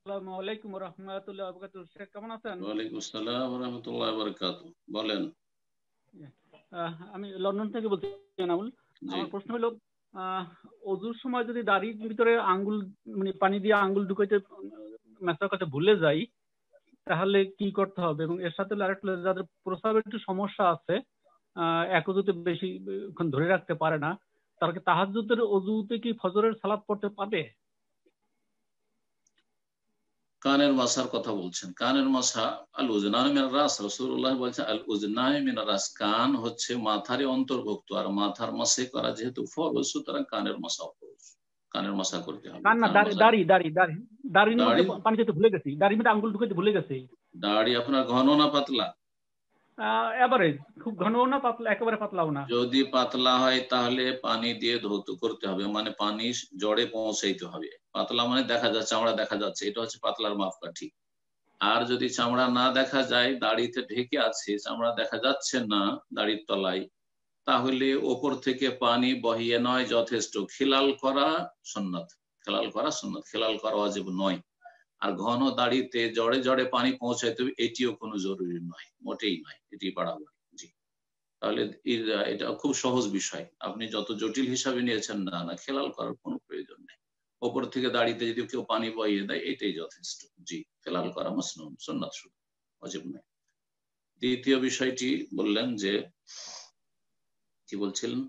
আসসালামু আলাইকুম রহমতুল্লাহ বরকাতুহু। শেখ কেমন আছেন? ওয়ালাইকুম আসসালাম ওয়া রাহমাতুল্লাহি ওয়া বারাকাতুহু। বলেন। আমি লন্ডন থেকে বলছি এনামুল। জি। আমার প্রশ্ন হলো, আহ, অজুর সময় যদি দাড়ির ভিতরে আঙ্গুল মানে পানি দিয়ে আঙ্গুল ঢুকাইতে মেসওয়াক করতে ভুলে যাই, তাহলে কি করতে হবে? এবং এর সাথে হলো আরেকটা হলো, যাদের প্রস্রাবের একটু সমস্যা আছে, এক অজুতে বেশিক্ষণ ধরে রাখতে পারে না, তারা কি তাহাজ্জুদের অজুতে কি ফজরের সালাত পড়তে পারবে? কানের মাসার কথা বলছেন। কানের মাসা আল উজনানি মিনার রাস, রাসূলুল্লাহ বলছেন আল উজনানি মিনার রাস, কান হচ্ছে মাথারই অন্তর্ভুক্ত, আর মাথার মাসে করা যেহেতু ফরজ, সুতরাং কানের মাসা ফরজ। কানের মাসা করতে হবে। কান না, কানের মাসা। দাড়ি দাড়ি দাড়ি দাড়ির মধ্যে দাড়ি। পানি দিতে ভুলে গেছি, দাড়ির মধ্যে আঙ্গুল ঢুকাইতে ভুলে গেছি। দাড়ি আপনার ঘন না পাতলা? এভারেজ, খুব ঘনও না পাতলা, একেবারে পাতলাও না। যদি পাতলা হয় তাহলে পানি দিয়ে ধৌত করতে হবে, মানে পানি জড়ে পৌঁছাইতে হবে। পাতলা মানে দেখা যাচ্ছে, চামড়া দেখা যাচ্ছে, এটা হচ্ছে পাতলার মাপকাঠি। আর যদি চামড়া না দেখা যায়, দাড়িতে ঢেকে আছে, চামড়া দেখা যাচ্ছে না দাড়ির তলায়, তাহলে ওপর থেকে পানি বহিয়ে নয় যথেষ্ট। খিলাল করা সুন্নাত, খেলাল করা সুন্নাত, খেলাল করা ওয়াজিব নয়। আর ঘন দাড়িতে জড়ে জড়ে পানি পৌঁছাইতে হবে, এটিও কোনো জরুরি নয়, মোটেই নয়, এটি বাড়াবাড়ি। জি। তাহলে এটা খুব সহজ বিষয়, আপনি যত জটিল হিসাবে নিয়েছেন, না না, খেলাল করার কোনো প্রয়োজন নেই। ওপর থেকে দাড়িতে যদি কেউ পানি বইয়ে দেয়, এটাই যথেষ্ট। জি। খেলাল করা মাসনুন, সুন্নাত শুধু, ওয়াজিব নয়। দ্বিতীয় বিষয়টি বললেন যে, কি বলছিলেন?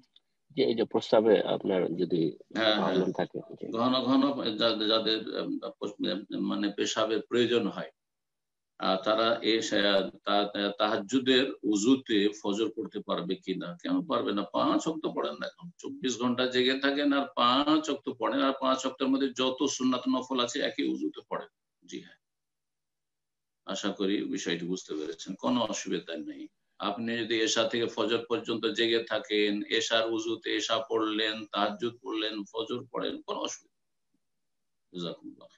যে এই যে প্রস্তাবে আপনার যদি হ্যাঁ হ্যাঁ, প্রবলেম থাকে, যে ঘন ঘন যাদের মানে পেশাবের প্রয়োজন হয়, তারা তাহাজ্জুদের উজুতে ফজর পড়তে পারবে কিনা? কেন পারবে না? 5 ওয়াক্ত পড়েন না, এখন 24 ঘন্টা জেগে থাকেন আর 5 ওয়াক্ত পড়েন, আর 5 ওয়াক্তের মধ্যে যত সুন্নাত নফল আছে একই উজুতে পড়েন। জি হ্যাঁ, আশা করি বিষয়টি বুঝতে পেরেছেন, কোনো অসুবিধা নেই। আপনি যদি এশা থেকে ফজর পর্যন্ত জেগে থাকেন, এশার উজুতে এশা পড়লেন, তাহাজ্জুদ পড়লেন, ফজর পড়েন, কোনো অসুবিধা নেই। জাযাকুমুল্লাহ।